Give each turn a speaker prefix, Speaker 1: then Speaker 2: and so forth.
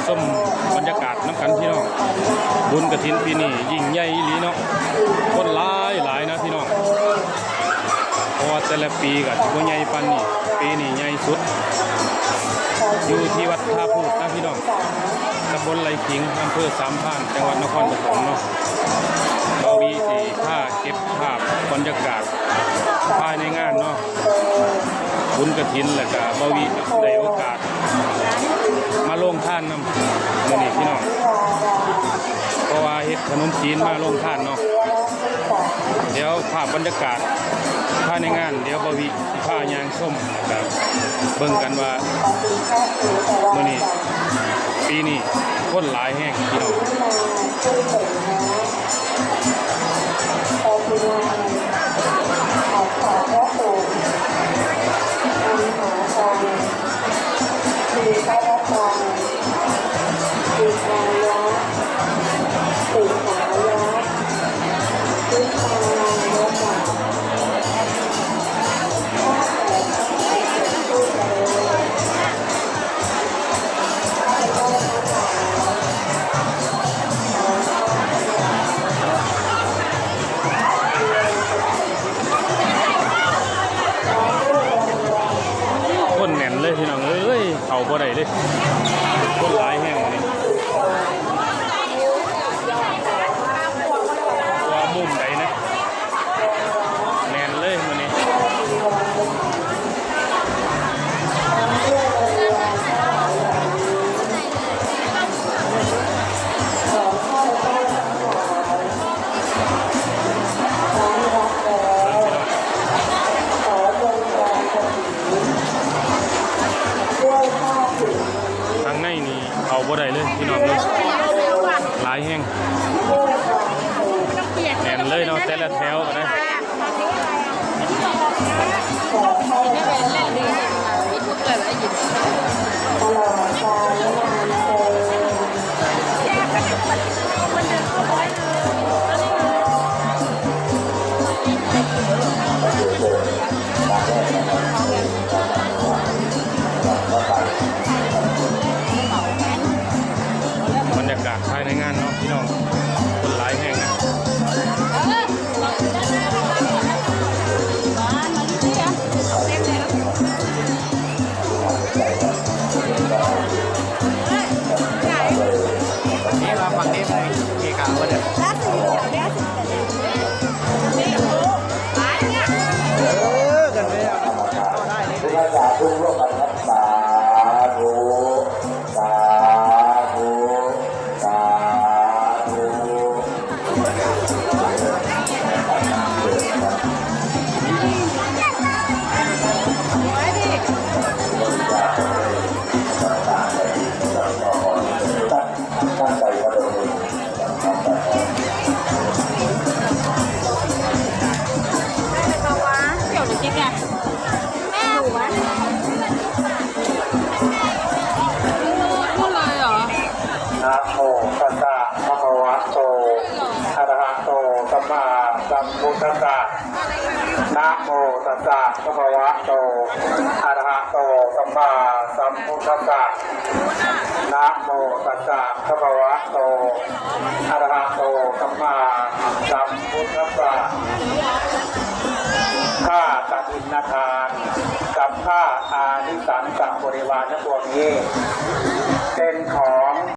Speaker 1: ส้มบรรยากาศน้ำกันพี่น้องบุญกฐินปีนี้ยิ่งใหญ่อีหลีเนาะคนหลายนะพี่น้องเพราะว่าแต่ละปีก็บ่ใหญ่ปานนี้ปีนี้ใหญ่สุดอยู่ที่วัดท่าพูดนะพี่น้องตำบลไหลขิงอำเภอสามพรานจังหวัดนครปฐมเนาะเรามีที่ผ้าเก็บภาพบรรยากาศภายในงานเนาะบุญกฐินแล้วก็บ่มีได้โอกาสมาลงท่านนำมื้อนี้พี่น้องเพราะว่าเฮ็ดขนมจีนมาลงท่านเนาะเดี๋ยวภาพบรรยากาศภายในงานเดี๋ยวบ่มีผ้ายางส้มแบบเบิ่งกันว่ามื้อนี้ปีนี้คนหลายแห้งพี่น้องคนแน่นเลยพี่น้องเอ้ยเข้าบ่ได้เลยคนหลายแห้งนี่ว่ามุมใดนะแน่นเลยมื้อนี้ทางในนี่เข้าบ่ได้เลยพี่น้องเลยหลายแห้งแน่นเลยเนาะแต่ละแถวนะบรรยากาศภายในงานเนาะพี่น้องคนหลายแห่งนะ
Speaker 2: นี่มาฝั่งนี้เลยเกี่ยวกับว่าเดี๋ยวกันเลยอ่ะได้เลยสาธุร่วมกันครับสาธุสาธุสาธุตั้งใจว่าเดินนะโมตัสสะภะคะวะโตอะระหะโตสัมมาสัมพุทธัสสะนะโมตัสสะภะคะวะโตอะระหะโตสัมมาสัมพุทธัสสะนะโมตัสสะภะคะวะโตอะระหะโตสัมมาสัมพุทธัสสะข้าตัดอินทานกับข้าอานิสังกับบริวารทั้งปวงนี้